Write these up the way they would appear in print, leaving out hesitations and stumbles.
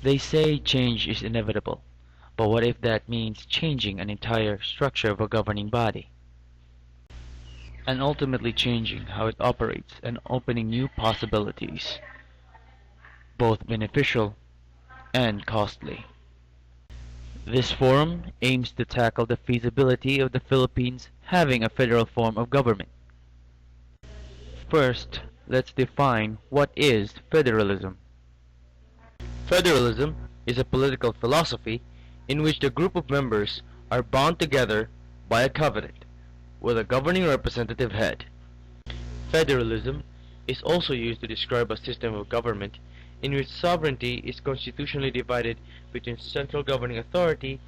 They say change is inevitable, but what if that means changing an entire structure of a governing body, and ultimately changing how it operates and opening new possibilities, both beneficial and costly? This forum aims to tackle the feasibility of the Philippines having a federal form of government. First, let's define what is federalism. Federalism is a political philosophy in which the group of members are bound together by a covenant with a governing representative head. Federalism is also used to describe a system of government in which sovereignty is constitutionally divided between central governing authority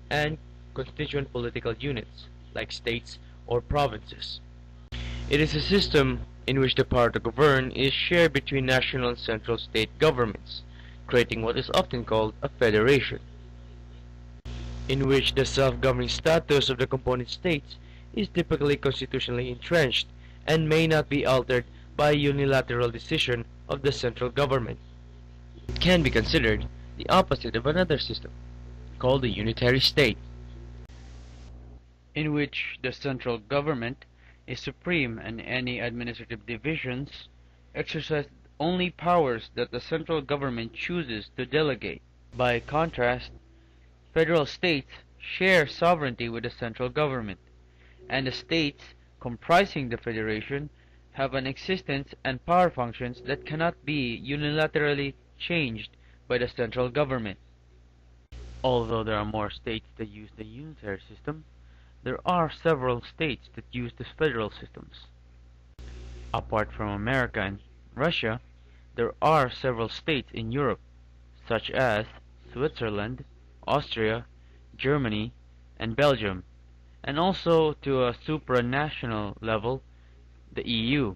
and constituent political units, like states or provinces. It is a system in which the power to govern is shared between national and central state governments, creating what is often called a federation, in which the self-governing status of the component states is typically constitutionally entrenched and may not be altered by a unilateral decision of the central government. It can be considered the opposite of another system, called a unitary state, in which the central government is supreme and any administrative divisions exercise only powers that the central government chooses to delegate. By contrast, federal states share sovereignty with the central government, and the states comprising the federation have an existence and power functions that cannot be unilaterally changed by the central government. Although there are more states that use the unitary system, there are several states that use the federal systems. Apart from America and Russia, there are several states in Europe, such as Switzerland, Austria, Germany, and Belgium, and also to a supranational level, the EU.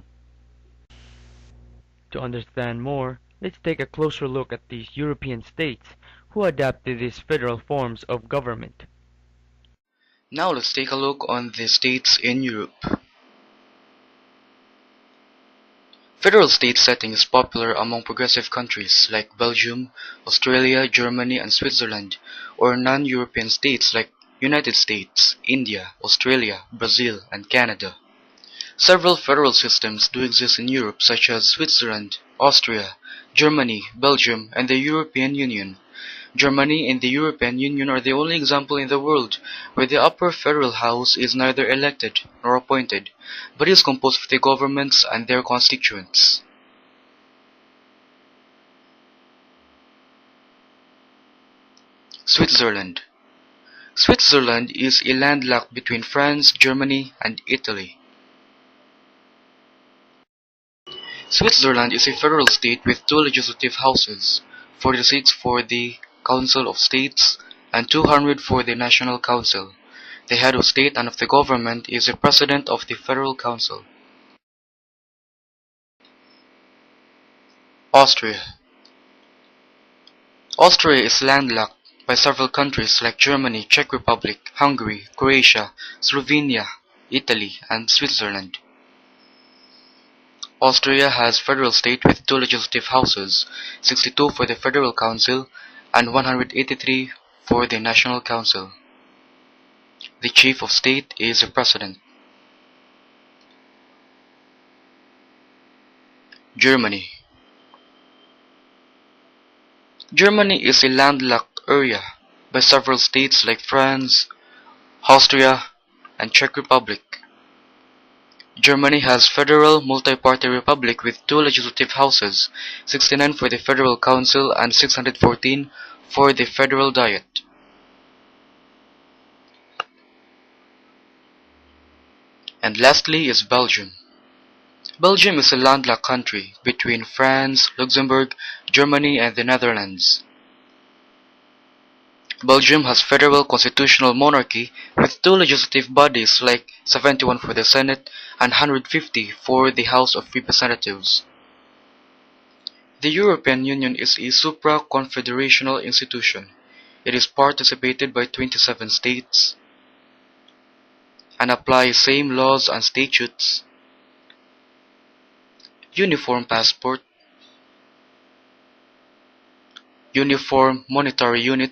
To understand more, let's take a closer look at these European states who adapted these federal forms of government. Now let's take a look on the states in Europe. Federal state setting is popular among progressive countries like Belgium, Australia, Germany, and Switzerland, or non-European states like United States, India, Australia, Brazil, and Canada. Several federal systems do exist in Europe such as Switzerland, Austria, Germany, Belgium, and the European Union. Germany and the European Union are the only example in the world where the upper federal house is neither elected nor appointed, but is composed of the governments and their constituents. Switzerland. Switzerland is a landlocked between France, Germany, and Italy. Switzerland is a federal state with two legislative houses, 46 for the Council of States and 200 for the National Council. The head of state and of the government is the President of the Federal Council. Austria. Austria is landlocked by several countries like Germany, Czech Republic, Hungary, Croatia, Slovenia, Italy, and Switzerland. Austria has federal state with two legislative houses, 62 for the Federal Council and 183 for the National Council. The chief of state is the president. Germany. Germany is a landlocked area by several states like France, Austria, and Czech Republic. Germany has federal multi-party republic with two legislative houses, 69 for the Federal Council and 614 for the Federal Diet. And lastly is Belgium. Belgium is a landlocked country between France, Luxembourg, Germany, and the Netherlands. Belgium has federal constitutional monarchy with two legislative bodies like 71 for the Senate and 150 for the House of Representatives. The European Union is a supra-confederational institution. It is participated by 27 states and applies same laws and statutes, uniform passport, uniform monetary unit,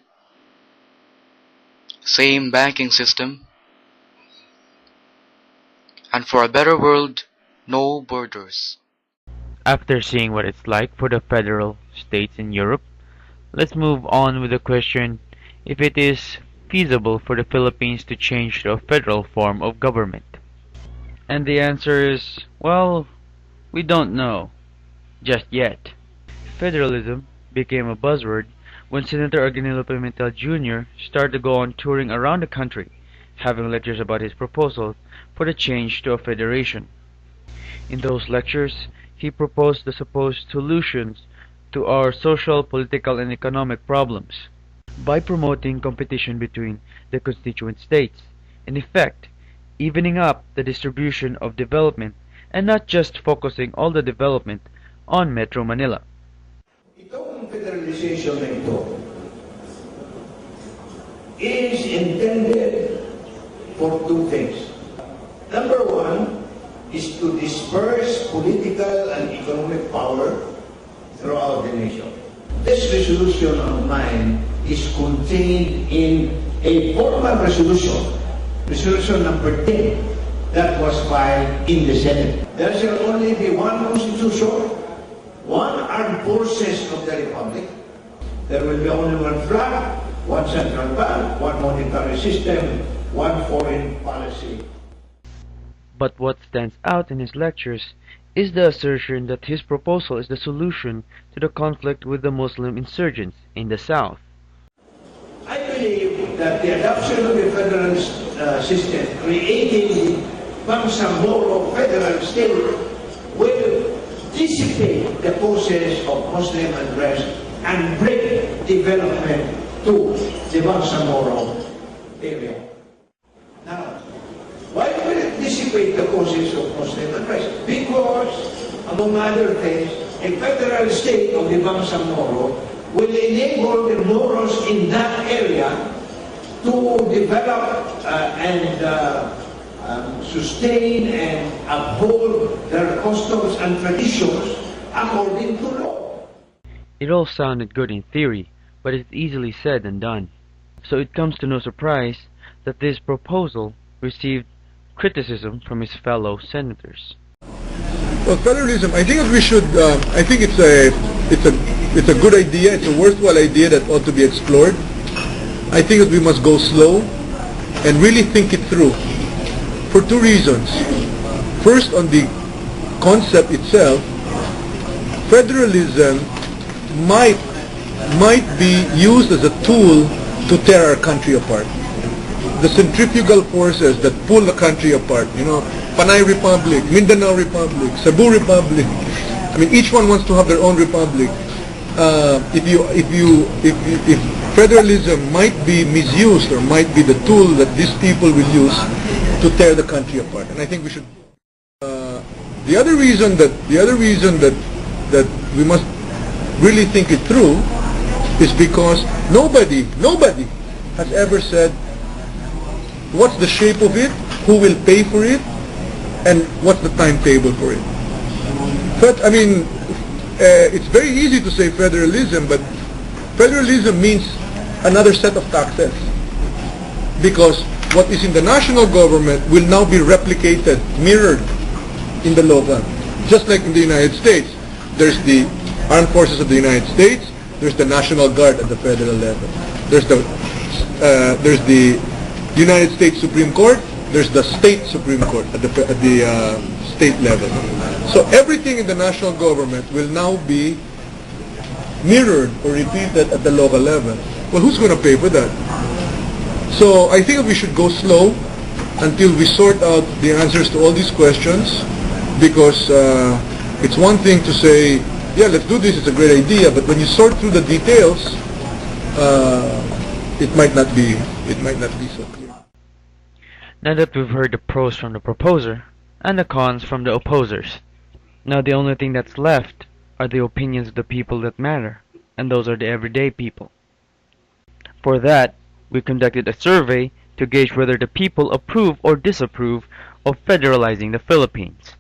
same banking system, and for a better world, no borders. After seeing what it's like for the federal states in Europe, let's move on with the question if it is feasible for the Philippines to change to a federal form of government. And the answer is, well, we don't know, just yet. Federalism became a buzzword when Senator Aguinaldo Pimentel Jr. started to go on touring around the country, having lectures about his proposal for the change to a federation. In those lectures, he proposed the supposed solutions to our social, political, and economic problems by promoting competition between the constituent states, in effect, evening up the distribution of development and not just focusing all the development on Metro Manila. Itong federalization na ito is intended for two things. Number one is to disperse political and economic power throughout the nation. This resolution of mine is contained in a formal resolution, resolution number 10, that was filed in the Senate. There shall only be one constitution, one armed forces of the Republic. There will be only one flag, one central bank, one monetary system, one foreign policy. But what stands out in his lectures is the assertion that his proposal is the solution to the conflict with the Muslim insurgents in the south. I believe that the adoption of the federal system, creating the Bangsamoro federal state, will dissipate the causes of Muslim unrest and bring development to the Bangsamoro area. Now, why will it dissipate the causes of Muslim unrest? Because, among other things, a federal state of the Bangsamoro will enable the Moros in that area to develop and sustain and uphold their customs and traditions according to law. It all sounded good in theory, but it's easily said and done. So it comes to no surprise that this proposal received criticism from his fellow senators. Well, federalism, I think that we should, I think it's a good idea, it's a worthwhile idea that ought to be explored. I think that we must go slow and really think it through for two reasons. First, on the concept itself, federalism might be used as a tool to tear our country apart. The centrifugal forces that pull the country apart, you know, Panay Republic, Mindanao Republic, Cebu Republic. I mean, each one wants to have their own republic. If federalism might be misused or might be the tool that these people will use to tear the country apart, and I think we should. The other reason that we must really think it through is because nobody has ever said what's the shape of it, who will pay for it, and what's the timetable for it. But I mean, it's very easy to say federalism, but federalism means another set of taxes, because what is in the national government will now be replicated, mirrored in the local. Just like in the United States, there's the Armed Forces of the United States, there's the National Guard at the federal level, there's the United States Supreme Court, there's the State Supreme Court at the state level. So everything in the national government will now be mirrored or repeated at the local level. Well, who's going to pay for that? So I think we should go slow until we sort out the answers to all these questions, because it's one thing to say, yeah, let's do this, it's a great idea, but when you sort through the details, it might not be so clear. Now that we've heard the pros from the proposer and the cons from the opposers, now the only thing that's left are the opinions of the people that matter, and those are the everyday people. For that, we conducted a survey to gauge whether the people approve or disapprove of federalizing the Philippines.